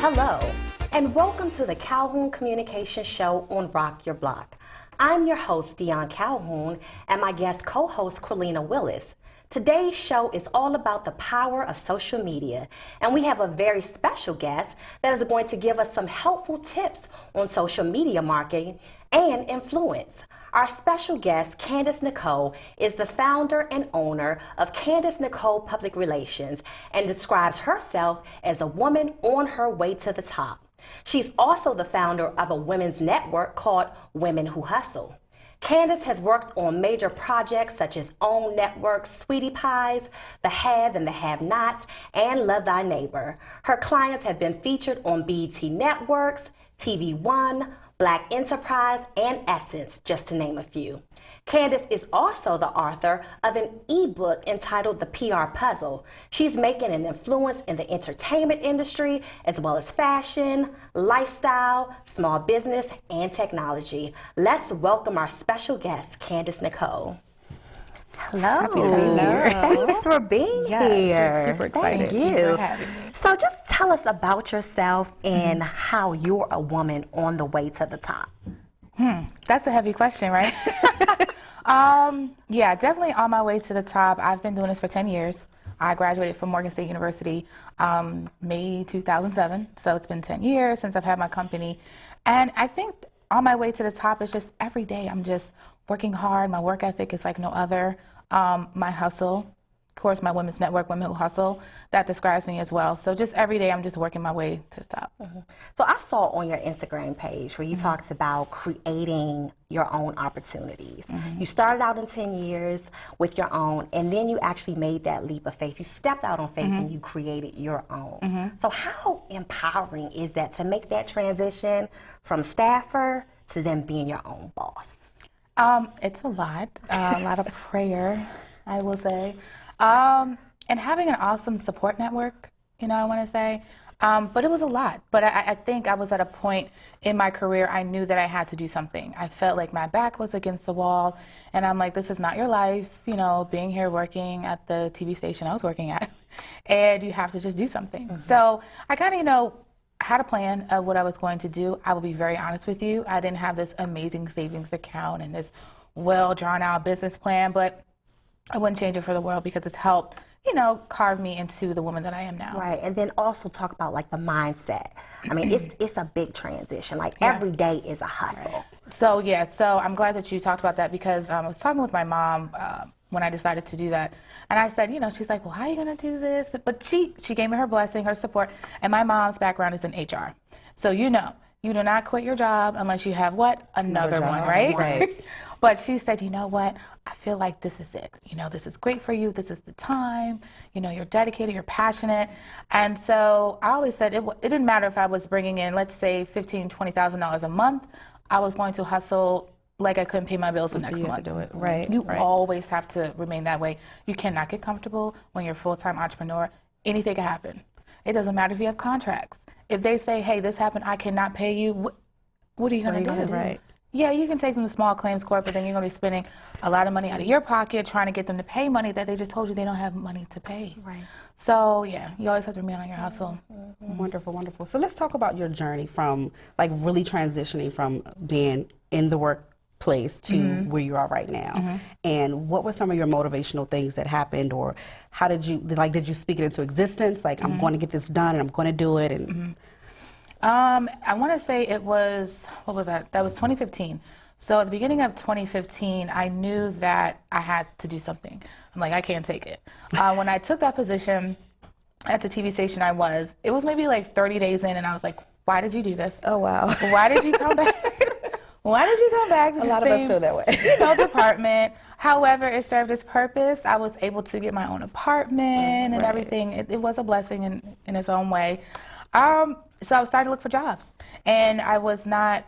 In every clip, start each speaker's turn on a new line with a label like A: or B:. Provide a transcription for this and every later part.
A: Hello, and welcome to the Calhoun Communications show on Rock Your Block. I'm your host, Dion Calhoun, and my guest co-host, Quilina Willis. Today's show is all about the power of social media, and we have a very special guest that is going to give us some helpful tips on social media marketing and influence. Our special guest, Candace Nicole, is the founder and owner of Candace Nicole Public Relations and describes herself as a woman on her way to the top. She's also the founder of a women's network called Women Who Hustle. Candace has worked on major projects such as OWN Network, Sweetie Pies, The Have and the Have-Nots, and Love Thy Neighbor. Her clients have been featured on BET Networks, TV One, Black Enterprise, and Essence, just to name a few. Candace is also the author of an ebook entitled The PR Puzzle. She's making an influence in the entertainment industry, as well as fashion, lifestyle, small business, and technology. Let's welcome our special guest, Candace Nicole. Hello.
B: Hello.
A: Thanks for being here.
B: We're super excited.
A: Thank you.
B: For having me.
A: So just tell us about yourself and how you're a woman on the way to the top.
B: That's a heavy question, right? Yeah, definitely on my way to the top. I've been doing this for 10 years. I graduated from Morgan State University May 2007. So it's been 10 years since I've had my company. And I think on my way to the top is just every day I'm just working hard. My work ethic is like no other. My hustle, of course, my women's network, Women Who Hustle, that describes me as well. So just every day I'm just working my way to the top.
A: So I saw on your Instagram page where you talked about creating your own opportunities. You started out in 10 years with your own, and then you actually made that leap of faith. You stepped out on faith and you created your own. So how empowering is that to make that transition from staffer to then being your own boss?
B: It's a lot of prayer, I will say. And having an awesome support network, I want to say. But it was a lot. But I think I was at a point in my career, I knew that I had to do something. I felt like my back was against the wall. And I'm like, this is not your life, being here working at the TV station I was working at. And you have to just do something. So I kind of, had a plan of what I was going to do. I will be very honest with you. I didn't have this amazing savings account and this well drawn out business plan, but I wouldn't change it for the world because it's helped, carve me into the woman that I am now.
A: Right, and then also talk about like the mindset. I mean, it's a big transition. Like every day is a hustle.
B: Right. So I'm glad that you talked about that because I was talking with my mom when I decided to do that. And I said, she's like, well, how are you going to do this? But she gave me her blessing, her support. And my mom's background is in HR. So you do not quit your job unless you have what? Another one, right?
A: Right.
B: But she said, you know what? I feel like this is it. This is great for you. This is the time. You're dedicated, you're passionate. And so I always said it didn't matter if I was bringing in, let's say, $15,000, $20,000 a month. I was going to hustle like I couldn't pay my bills the next month.
A: Do it. Right.
B: You always have to remain that way. You cannot get comfortable when you're a full-time entrepreneur. Anything can happen. It doesn't matter if you have contracts. If they say, hey, this happened, I cannot pay you, what are you going to do?
A: Right.
B: Yeah, you can take them to small claims court, but then you're going to be spending a lot of money out of your pocket trying to get them to pay money that they just told you they don't have money to pay.
A: Right.
B: So, yeah, you always have to remain on your hustle.
C: Wonderful, wonderful. So let's talk about your journey from like really transitioning from being in the workplace to where you are right now. And what were some of your motivational things that happened, or how did you speak it into existence? Like, I'm going to get this done and I'm going to do it. And
B: I want to say it was, what was that? That was 2015. So at the beginning of 2015, I knew that I had to do something. I'm like, I can't take it. When I took that position at the TV station it was maybe like 30 days in, and I was like, why did you do this?
C: oh wow,
B: Why did you come back? Why did you come back to
C: a lot of us feel that way.
B: Department? However, it served its purpose. I was able to get my own apartment and everything. It was a blessing in its own way. So I started to look for jobs, and I was not,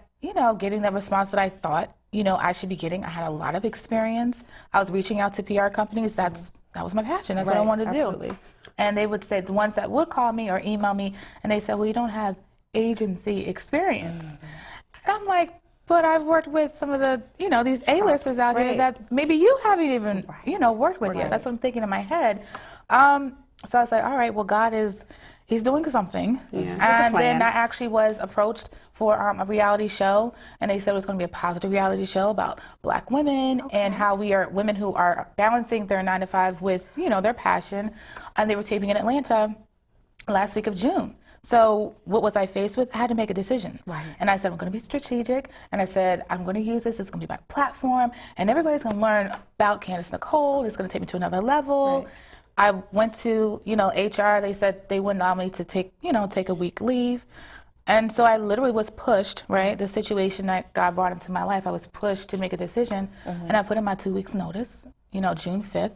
B: getting the response that I thought, I should be getting. I had a lot of experience. I was reaching out to PR companies. That was my passion. That's what I wanted to do. And they would say, the ones that would call me or email me, and they said, well, you don't have agency experience. And I'm like, but I've worked with some of the, these A-listers out here that maybe you haven't even, worked with yet. That's what I'm thinking in my head. So I was like, all right, well, God is, he's doing something.
C: Yeah,
B: And then I actually was approached for a reality show, and they said it was going to be a positive reality show about Black women and how we are women who are balancing their 9 to 5 with, you know, their passion. And they were taping in Atlanta last week of June. So what was I faced with? I had to make a decision.
A: Right.
B: And I said, I'm going to be strategic. And I said, I'm going to use this. It's going to be my platform. And everybody's going to learn about Candace Nicole. It's going to take me to another level.
A: Right.
B: I went to, you know, HR. They said they wouldn't allow me to take a week leave. And so I literally was pushed, right? The situation that God brought into my life, I was pushed to make a decision. And I put in my 2 weeks notice, you know, June 5th.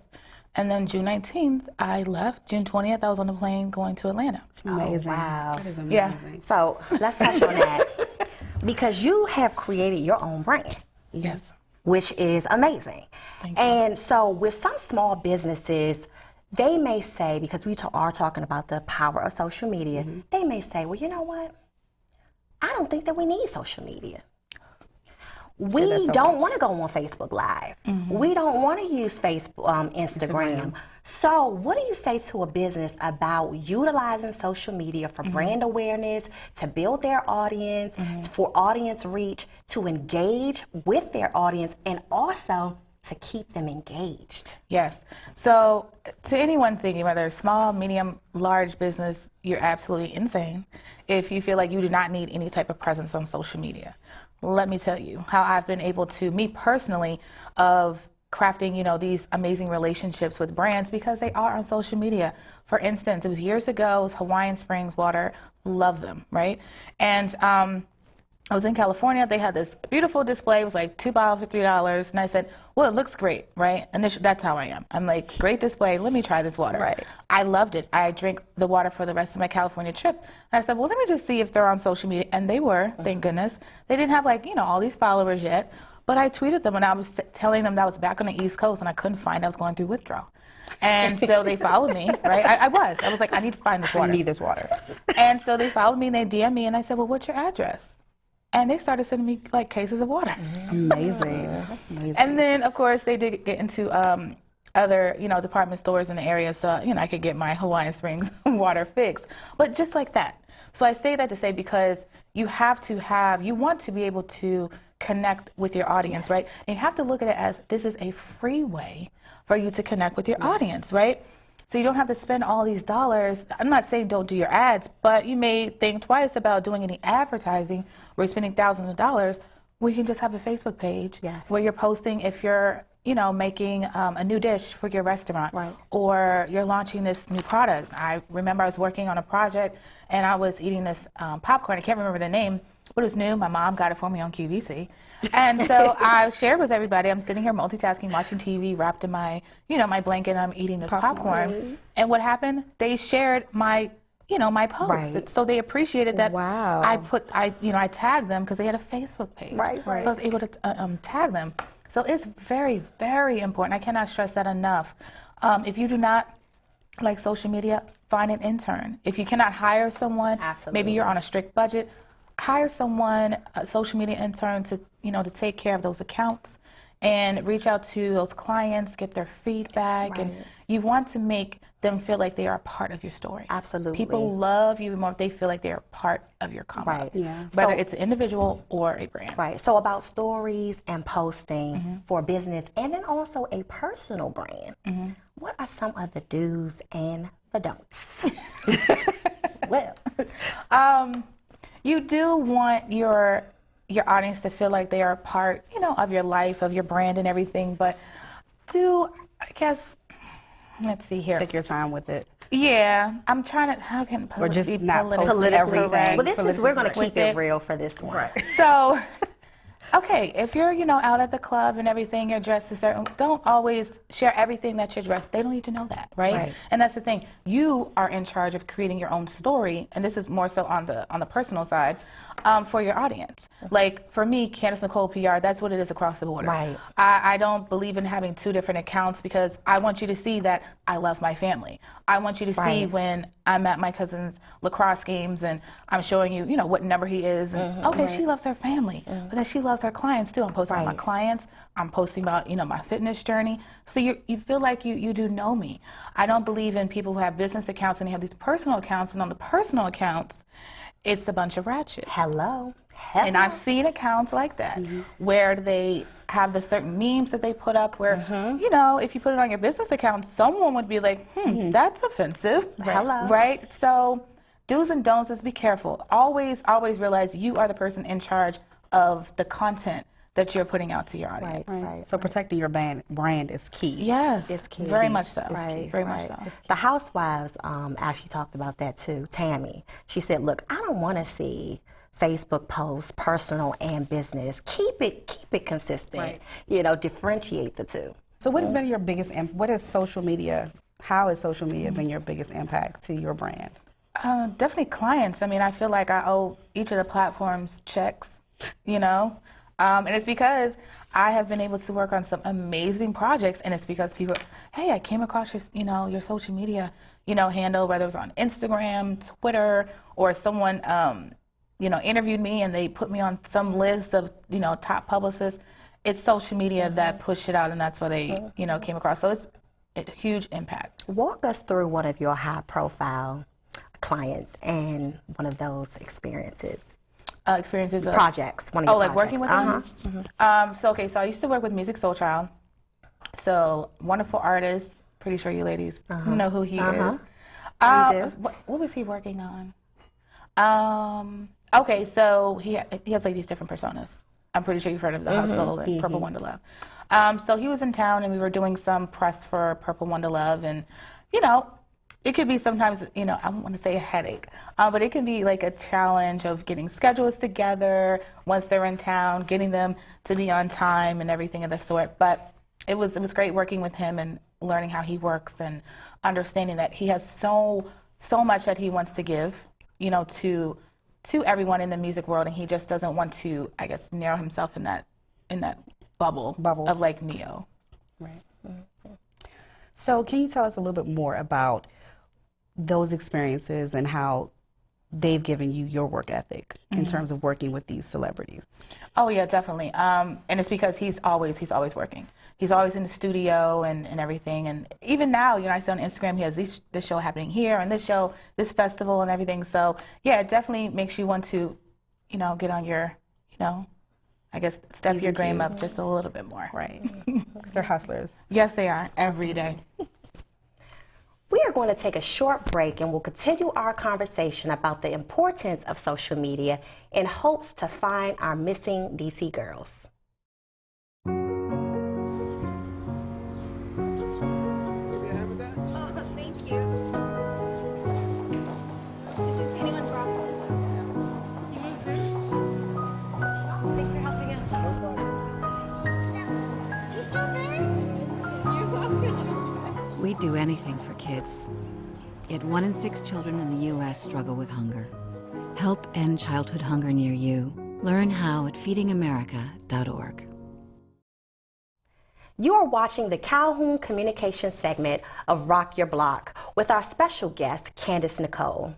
B: And then June 19th, I left. June 20th, I was on the plane going to Atlanta.
C: Amazing.
A: Oh, wow.
C: That is amazing.
B: Yeah.
A: So let's touch on that. Because you have created your own brand.
B: Yes.
A: Which is amazing.
B: Thank you.
A: And so with some small businesses, they may say, because we are talking about the power of social media, they may say, well, you know what? I don't think that we need social media. We don't want to go on Facebook Live. We don't want to use Facebook, Instagram. So what do you say to a business about utilizing social media for brand awareness, to build their audience, for audience reach, to engage with their audience, and also to keep them engaged?
B: Yes. So to anyone thinking, whether small, medium, large business, you're absolutely insane if you feel like you do not need any type of presence on social media. Let me tell you how I've been able to, me personally, of crafting, you know, these amazing relationships with brands because they are on social media. For instance, it was years ago, it was Hawaiian Springs water, love them, right? And I was in California, they had this beautiful display, it was like 2 bottles for $3, and I said, well, it looks great, right? And that's how I am. I'm like, great display, let me try this water.
C: Right.
B: I loved it. I drank the water for the rest of my California trip. And I said, well, let me just see if they're on social media. And they were, thank goodness. They didn't have like, you know, all these followers yet, but I tweeted them and I was telling them that I was back on the East Coast and I couldn't find, I was going through withdrawal. And so they followed me, right? I was like, I need to find this water.
C: I need this water.
B: And so they followed me and they DM'd me and I said, well, what's your address? And they started sending me like cases of water.
C: Amazing. That's amazing.
B: And then, of course, they did get into other, you know, department stores in the area, so, you know, I could get my Hawaiian Springs water fixed. But just like that. So I say that to say because you want to be able to connect with your audience, right? And you have to look at it as this is a free way for you to connect with your audience, right? So you don't have to spend all these dollars. I'm not saying don't do your ads, but you may think twice about doing any advertising where you're spending thousands of dollars, where you can just have a Facebook page where you're posting if you're, you know, making a new dish for your restaurant, or you're launching this new product. I remember I was working on a project and I was eating this popcorn. I can't remember the name, but it was new. My mom got it for me on QVC. And so I shared with everybody. I'm sitting here multitasking, watching TV, wrapped in my, you know, my blanket, and I'm eating this popcorn. And what happened? They shared my, you know, my post.
A: Right.
B: So they appreciated that.
C: Wow.
B: I tagged them because they had a Facebook page.
A: Right.
B: So I was able to tag them. So it's very, very important. I cannot stress that enough. If you do not like social media, find an intern. If you cannot hire someone, maybe you're on a strict budget, hire someone, a social media intern to, you know, to take care of those accounts and reach out to those clients, get their feedback. And you want to make them feel like they are a part of your story.
A: Absolutely.
B: People love you more if they feel like they're a part of your company.
A: Right.
C: Yeah.
B: Whether
A: So-
B: it's an individual or a brand.
A: Right. So about stories and posting for business and then also a personal brand. What are some of the do's and the don'ts? Well,
B: you do want your audience to feel like they are a part, you know, of your life, of your brand and everything, but let's see here.
C: Take your time with it.
B: Yeah, I'm trying to, how can
C: Or just
B: be
C: not post
B: politically
C: everything.
B: correct?
A: well, we're going to keep
B: With
A: it
B: it.
A: real for this one.
C: Right.
B: So, okay, if you're, you know, out at the club and everything, you're dressed a certain, don't always share everything that you're dressed. They don't need to know that, right? And that's the thing. You are in charge of creating your own story, and this is more so on the personal side, for your audience. Like for me, Candace Nicole PR, that's what it is across the board.
A: Right.
B: I don't believe in having two different accounts because I want you to see that I love my family. I want you to see when I'm at my cousin's lacrosse games and I'm showing you, what number he is. And, okay, she loves her family, but then she loves her clients too. I'm posting about my clients. I'm posting about, my fitness journey. So you feel like you do know me. I don't believe in people who have business accounts and they have these personal accounts, and on the personal accounts, it's a bunch of ratchet.
A: Hello.
B: And I've seen accounts like that where they have the certain memes that they put up where, if you put it on your business account, someone would be like, that's offensive.
A: Hello.
B: Right? So do's and don'ts is be careful. Always realize you are the person in charge of the content that you're putting out to your audience.
C: Right. So protecting your brand is key.
B: Yes.
A: It's key.
B: Very much so.
A: Right.
B: Very much so.
A: The housewives actually talked about that too. Tammy, she said, look, I don't want to see Facebook posts, personal and business. Keep it consistent. Right. Differentiate the two.
C: So what has been your biggest, what is social media, how has social media been your biggest impact to your brand?
B: Definitely clients. I mean, I feel like I owe each of the platforms checks, and it's because I have been able to work on some amazing projects, and it's because people, hey, I came across your, your social media, handle, whether it was on Instagram, Twitter, or someone, interviewed me and they put me on some list of, top publicists. It's social media that pushed it out, and that's why they, came across. So it's a huge impact.
A: Walk us through one of your high-profile clients and one of those experiences.
B: Experiences of
A: projects. One of your
B: like
A: projects.
B: working with them. So I used to work with Music Soul Child. So wonderful artist. Pretty sure you ladies know who he is. What was he working on? Okay, so he has like these different personas. I'm pretty sure you've heard of the Hustle and Purple Wonder Love. So he was in town and we were doing some press for Purple Wonder Love, and it could be sometimes, I don't want to say a headache, but it can be like a challenge of getting schedules together once they're in town, getting them to be on time and everything of the sort. But it was great working with him and learning how he works and understanding that he has so much that he wants to give, to everyone in the music world, and he just doesn't want to, I guess, narrow himself in that bubble of like Neo.
C: Right. So can you tell us a little bit more about those experiences and how they've given you your work ethic in terms of working with these celebrities?
B: Oh yeah, definitely. And it's because he's always working. He's always in the studio and everything. And even now, I see on Instagram he has this show happening here and this show, this festival and everything. So yeah, it definitely makes you want to, get on your, I guess step your game up just a little bit more.
C: Right. Because they're hustlers.
B: Yes, they are every day.
A: We are going to take a short break and we'll continue our conversation about the importance of social media in hopes to find our missing DC girls.
D: Maybe I have that?
E: Oh, thank you. Did you see anyone's rock post?
D: You moved this?
E: Thanks for helping us.
D: No problem.
E: Is this strawberry? You're welcome.
F: We'd do anything for kids. Yet 1 in 6 children in the U.S. struggle with hunger. Help end childhood hunger near you. Learn how at feedingamerica.org.
A: You are watching the Calhoun Communications segment of Rock Your Block with our special guest, Candace Nicole.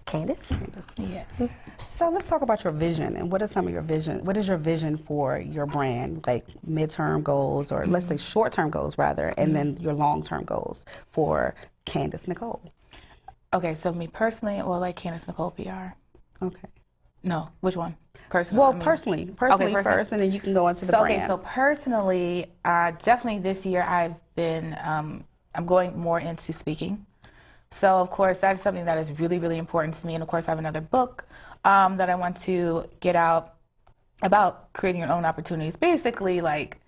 A: Candace?
C: Yes. So let's talk about your vision and what is some of your vision? What is your vision for your brand, like midterm goals or let's say short-term goals rather, and then your long-term goals for Candace Nicole?
B: Okay, so me personally, or like Candace Nicole PR?
C: Okay.
B: No, which one? Personally?
C: Well, personally first, and then you can go into the brand.
B: Okay, so personally, definitely this year I've been, I'm going more into speaking. So, of course, that is something that is really, really important to me. And, of course, I have another book that I want to get out about creating your own opportunities. Basically, like,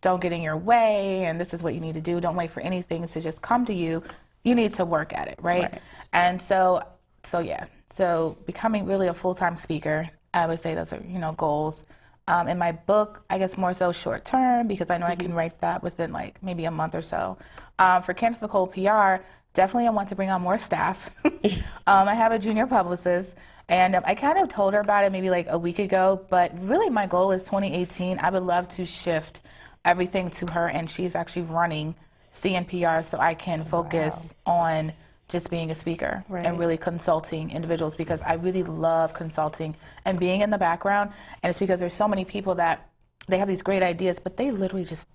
B: don't get in your way, and this is what you need to do. Don't wait for anything to just come to you. You need to work at it, right? And so yeah. So becoming really a full-time speaker, I would say those are, goals. In my book, I guess more so short term, because I know I can write that within, like, maybe a month or so. For Candace Nicole PR, definitely I want to bring on more staff. I have a junior publicist, And I kind of told her about it maybe like a week ago, but really my goal is 2018. I would love to shift everything to her, and she's actually running CNPR, so I can focus on just being a speaker and really consulting individuals, because I really love consulting and being in the background. And it's because there's so many people that they have these great ideas, but they literally just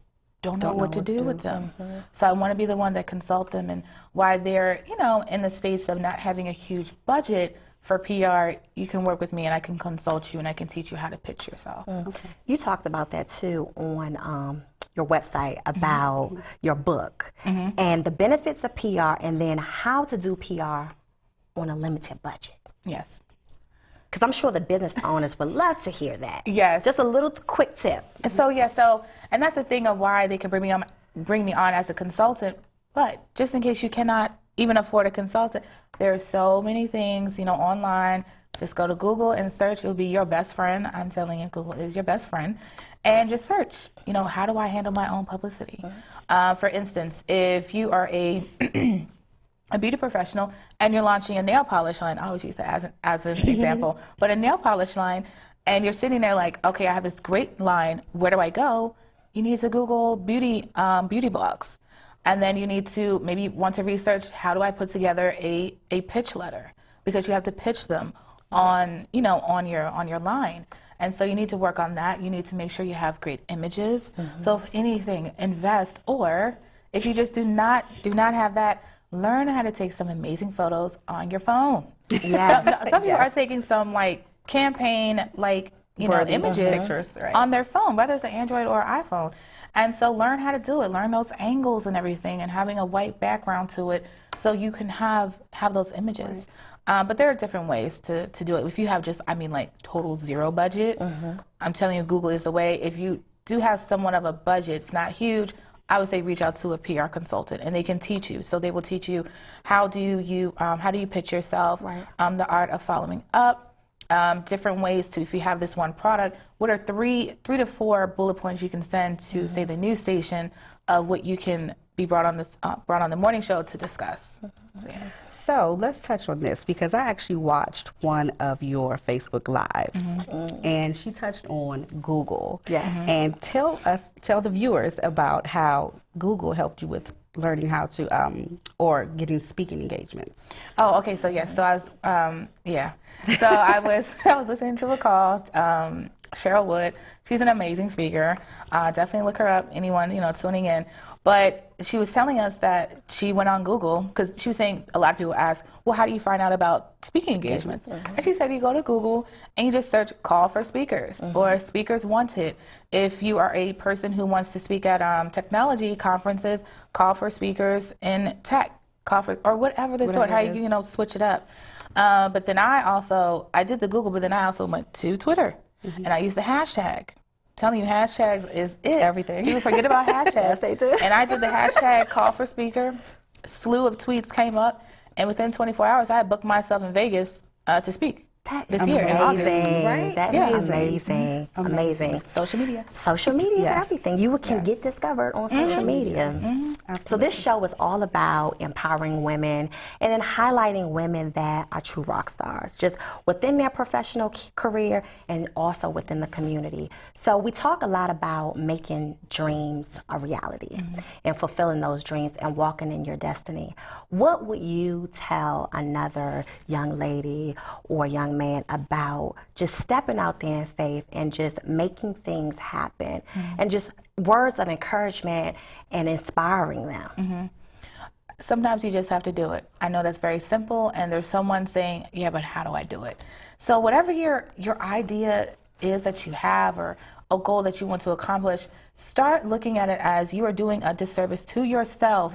B: don't know what to do with them. So I want to be the one that consult them, and why they're, you know, in the space of not having a huge budget for PR, you can work with me and I can consult you and I can teach you how to pitch yourself.
A: You talked about that too on your website about your book and the benefits of PR, and then how to do PR on a limited budget.
B: Yes.
A: Because I'm sure the business owners would love to hear that.
B: Yes.
A: Just a little quick tip.
B: And that's the thing of why they can bring me on as a consultant. But just in case you cannot even afford a consultant, there are so many things, you know, online. Just go to Google and search. It'll be your best friend. I'm telling you, Google is your best friend. And just search, you know, how do I handle my own publicity? For instance, if you are a beauty professional and you're launching a nail polish line, I always use that as an example, but a nail polish line, and you're sitting there like, okay, I have this great line, where do I go? You need to Google beauty blogs. And then you need to maybe want to research, how do I put together a pitch letter? Because you have to pitch them on, you know, on your line. And so you need to work on that. You need to make sure you have great images. So if anything, invest, or if you just do not have that, learn how to take some amazing photos on your phone.
A: Yes.
B: Some people are taking some like campaign, like, you know, images
C: pictures,
B: on their phone, whether it's an Android or iPhone. And so learn how to do it. Learn those angles and everything, and having a white background to it, so you can have those images. But there are different ways to do it. If you have just, I mean, like total zero budget, I'm telling you, Google is the way. If you do have somewhat of a budget, it's not huge, I would say reach out to a PR consultant, and they can teach you. So they will teach you how do you pitch yourself, the art of following up, different ways to, if you have this one product, what are three to four bullet points you can send to, say, the news station of what you can be brought on the morning show to discuss.
C: So let's touch on this, because I actually watched one of your Facebook Lives, and she touched on Google.
A: Yes.
C: And tell the viewers about how Google helped you with learning how to, or getting speaking engagements.
B: Oh, okay. So yes. So I was, So I was listening to a call. Cheryl Wood. She's an amazing speaker. Definitely look her up. Anyone, you know, tuning in. But she was telling us that she went on Google, because she was saying a lot of people ask, well, how do you find out about speaking engagements? And she said you go to Google and you just search call for speakers or speakers wanted. If you are a person who wants to speak at technology conferences, call for speakers in tech, call for, or whatever the sort, how you know, switch it up. But then I did the Google, but then I also went to Twitter and I used the hashtag. Telling you, hashtags is it.
C: Everything.
B: People forget about hashtags.
A: Yes, they do.
B: And I did the hashtag call for speaker. A slew of tweets came up, and within 24 hours, I had booked myself in Vegas to speak this year in August.
A: Right? That is amazing. Amazing.
B: Social media.
A: Social media is everything. You can get discovered on social media. So this show is all about empowering women and then highlighting women that are true rock stars, just within their professional career and also within the community. So we talk a lot about making dreams a reality and fulfilling those dreams and walking in your destiny. What would you tell another young lady or young man about just stepping out there in faith and just making things happen and just words of encouragement and inspiring them?
B: Sometimes you just have to do it. I know that's very simple, and there's someone saying, yeah, but how do I do it? So whatever your idea is that you have, or a goal that you want to accomplish, start looking at it as you are doing a disservice to yourself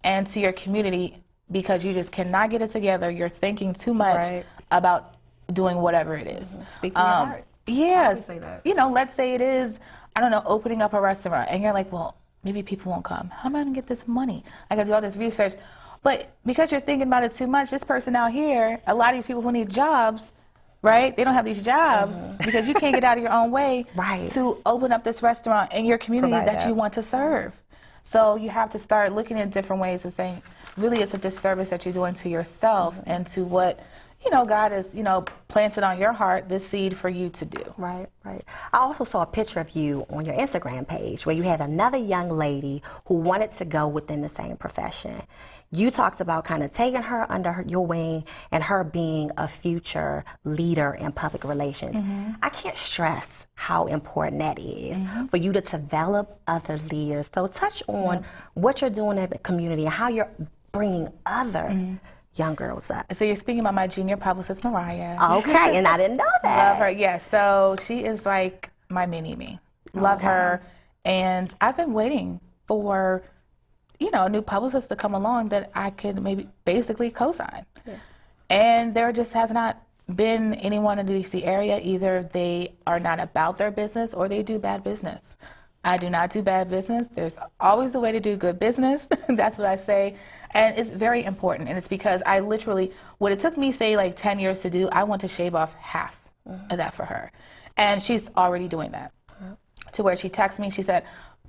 B: and to your community, because you just cannot get it together. You're thinking too much about doing whatever it is.
C: Speak to your heart.
B: Yes.
C: say that.
B: You know, let's say it is, I don't know, opening up a restaurant, and you're like, well, maybe people won't come. How am I going to get this money? I got to do all this research. But because you're thinking about it too much, this person out here, a lot of these people who need jobs, right? They don't have these jobs because you can't get out of your own way to open up this restaurant in your community that you want to serve. So you have to start looking at different ways of saying, really, it's a disservice that you're doing to yourself and to what, God has, planted on your heart this seed for you to do.
A: Right, right. I also saw a picture of you on your Instagram page where you had another young lady who wanted to go within the same profession. You talked about kind of taking her under your wing and her being a future leader in public relations. I can't stress how important that is for you to develop other leaders. So touch on what you're doing in the community and how you're bringing other young girls up.
B: So you're speaking about my junior publicist, Mariah.
A: Okay, and I didn't know that.
B: Love her, yes. So she is like my mini-me. Love her. And I've been waiting for, a new publicist to come along that I could maybe basically co-sign. Yeah. And there just has not been anyone in the DC area. Either they are not about their business or they do bad business. I do not do bad business. There's always a way to do good business. That's what I say. And it's very important. And it's because I literally, what it took me, say, like 10 years to do, I want to shave off half of that for her. And she's already doing that. To where she texted me, she said,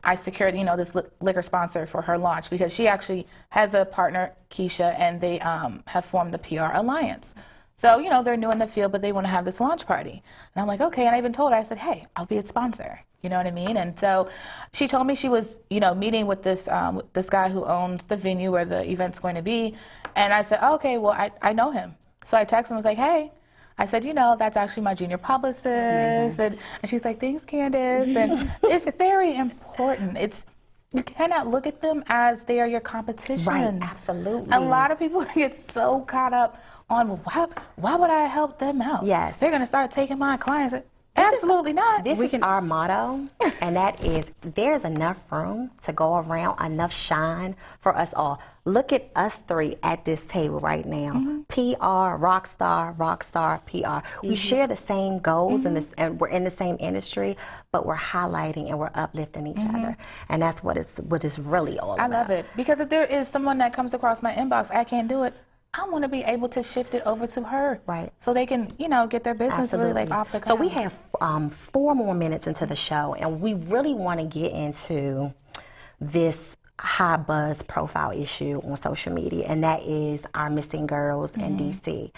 B: I secured, this liquor sponsor for her launch because she actually has a partner, Keisha, and they have formed the PR Alliance. So, they're new in the field, but they want to have this launch party. And I'm like, okay. And I even told her, I said, hey, I'll be a sponsor. You know what I mean? And so she told me she was, meeting with this guy who owns the venue where the event's going to be. And I said, oh, okay, well, I know him. So I texted him, I was like, hey. I said, that's actually my junior publicist. And she's like, thanks, Candace. And it's very important. You cannot look at them as they are your competition.
A: Right, absolutely.
B: A lot of people get so caught up on, why would I help them out?
A: Yes.
B: They're going to start taking my clients. Absolutely not.
A: This is our motto, and that is there's enough room to go around, enough shine for us all. Look at us three at this table right now. PR, rock star, PR. We share the same goals and we're in the same industry, but we're highlighting and we're uplifting each other. And that's what it's really all about.
B: I love it. Because if there is someone that comes across my inbox, I can't do it. I want to be able to shift it over to her. Right. So they can, get their business really like off the ground.
A: So we have 4 more minutes into the show, and we really want to get into this high buzz profile issue on social media, and that is our missing girls in DC.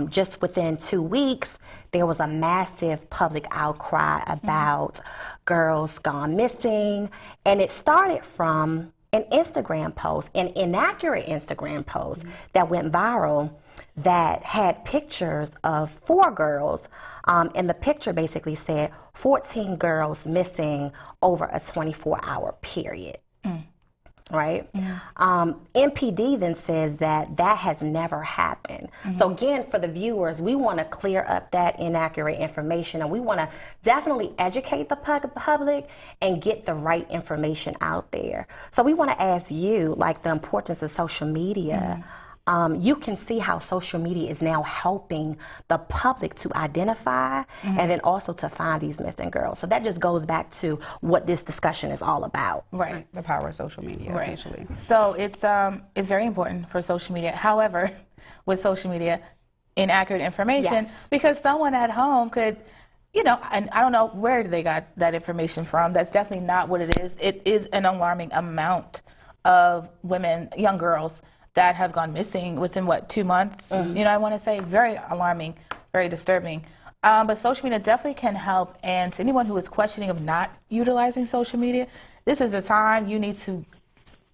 A: Just within 2 weeks, there was a massive public outcry about girls gone missing, and it started from an Instagram post, an inaccurate Instagram post that went viral that had pictures of 4 girls, and the picture basically said 14 girls missing over a 24-hour period. Right? MPD then says that has never happened. So again, for the viewers, we want to clear up that inaccurate information, and we want to definitely educate the public and get the right information out there. So we want to ask you, like, the importance of social media. You can see how social media is now helping the public to identify and then also to find these missing girls. So that just goes back to what this discussion is all about.
C: Right, the power of social media, essentially.
B: So it's very important for social media. However, with social media, inaccurate information, because someone at home could, and I don't know where they got that information from. That's definitely not what it is. It is an alarming amount of women, young girls, that have gone missing within 2 months. I want to say very alarming, very disturbing. But social media definitely can help. And to anyone who is questioning of not utilizing social media, this is the time you need to,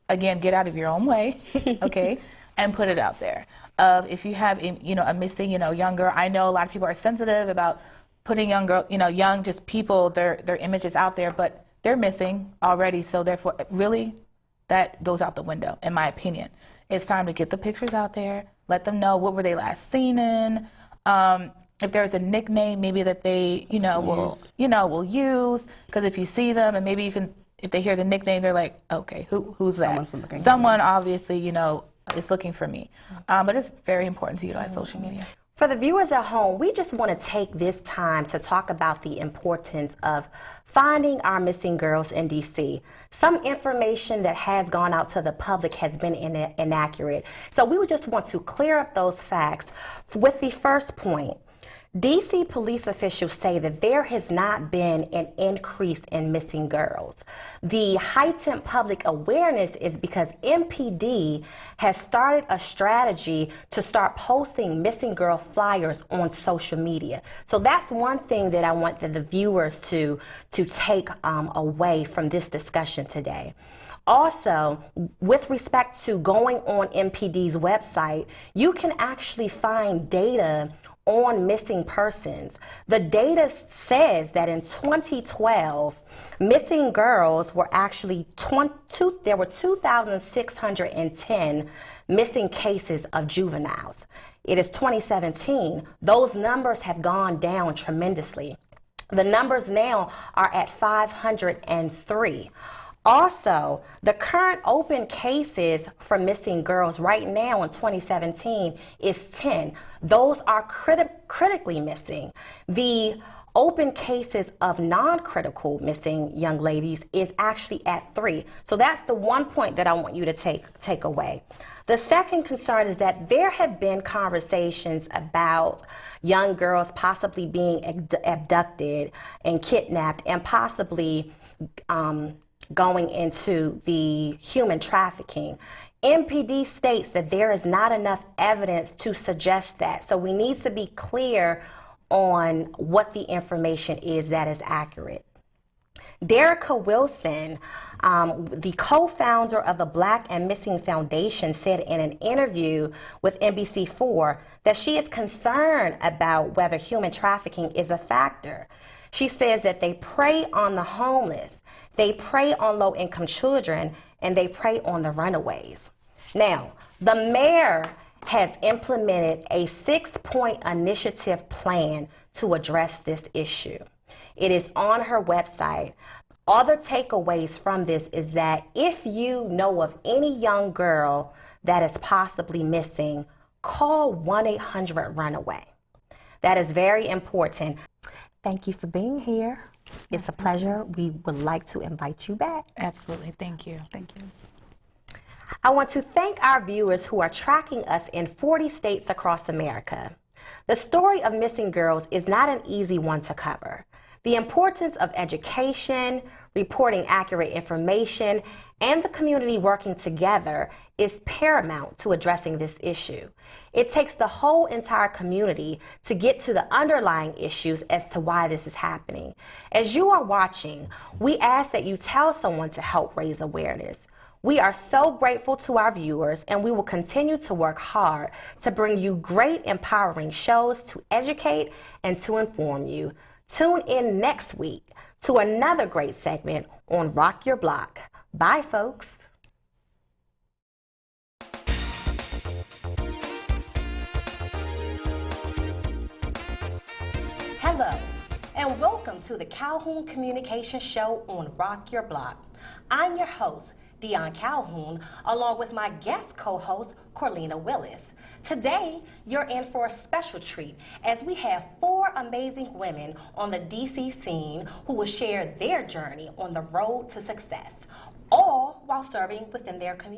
B: again, get out of your own way, okay, and put it out there. If you have, a missing, young girl, I know a lot of people are sensitive about putting young girl, young just people, their images out there, but they're missing already. So therefore, really, that goes out the window, in my opinion. It's time to get the pictures out there, let them know what were they last seen in. If there's a nickname, maybe that they, will use. Because if you see them, and maybe you can, if they hear the nickname, they're like, okay, who's that? Someone obviously, is looking for me. But it's very important to utilize social media.
A: For the viewers at home, we just want to take this time to talk about the importance of finding our missing girls in DC. Some information that has gone out to the public has been inaccurate. So we would just want to clear up those facts with the first point. DC police officials say that there has not been an increase in missing girls. The heightened public awareness is because MPD has started a strategy to start posting missing girl flyers on social media. So that's one thing that I want the viewers to take away from this discussion today. Also, with respect to going on MPD's website, you can actually find data on missing persons. The data says that in 2012, missing girls were actually there were 2,610 missing cases of juveniles. It is 2017. Those numbers have gone down tremendously. The numbers now are at 503. Also, the current open cases for missing girls right now in 2017 is 10. Those are critically missing. The open cases of non-critical missing young ladies is actually at 3. So that's the one point that I want you to take away. The second concern is that there have been conversations about young girls possibly being abducted and kidnapped and possibly going into the human trafficking. MPD states that there is not enough evidence to suggest that. So we need to be clear on what the information is that is accurate. Derica Wilson, the co-founder of the Black and Missing Foundation, said in an interview with NBC4 that she is concerned about whether human trafficking is a factor. She says that they prey on the homeless, they prey on low-income children, and they prey on the runaways. Now, the mayor has implemented a 6-point initiative plan to address this issue. It is on her website. Other takeaways from this is that if you know of any young girl that is possibly missing, call 1-800-RUNAWAY. That is very important. Thank you for being here. It's a pleasure. We would like to invite you back.
B: Absolutely. Thank you. Thank you.
A: I want to thank our viewers who are tracking us in 40 states across America. The story of missing girls is not an easy one to cover. The importance of education, reporting accurate information, and the community working together is paramount to addressing this issue. It takes the whole entire community to get to the underlying issues as to why this is happening. As you are watching, we ask that you tell someone to help raise awareness. We are so grateful to our viewers, and we will continue to work hard to bring you great, empowering shows to educate and to inform you. Tune in next week to another great segment on Rock Your Block. Bye, folks. Hello, and welcome to the Calhoun Communications show on Rock Your Block. I'm your host, Calhoun, along with my guest co-host, Corlina Willis. Today, you're in for a special treat as we have 4 amazing women on the DC scene who will share their journey on the road to success, all while serving within their community.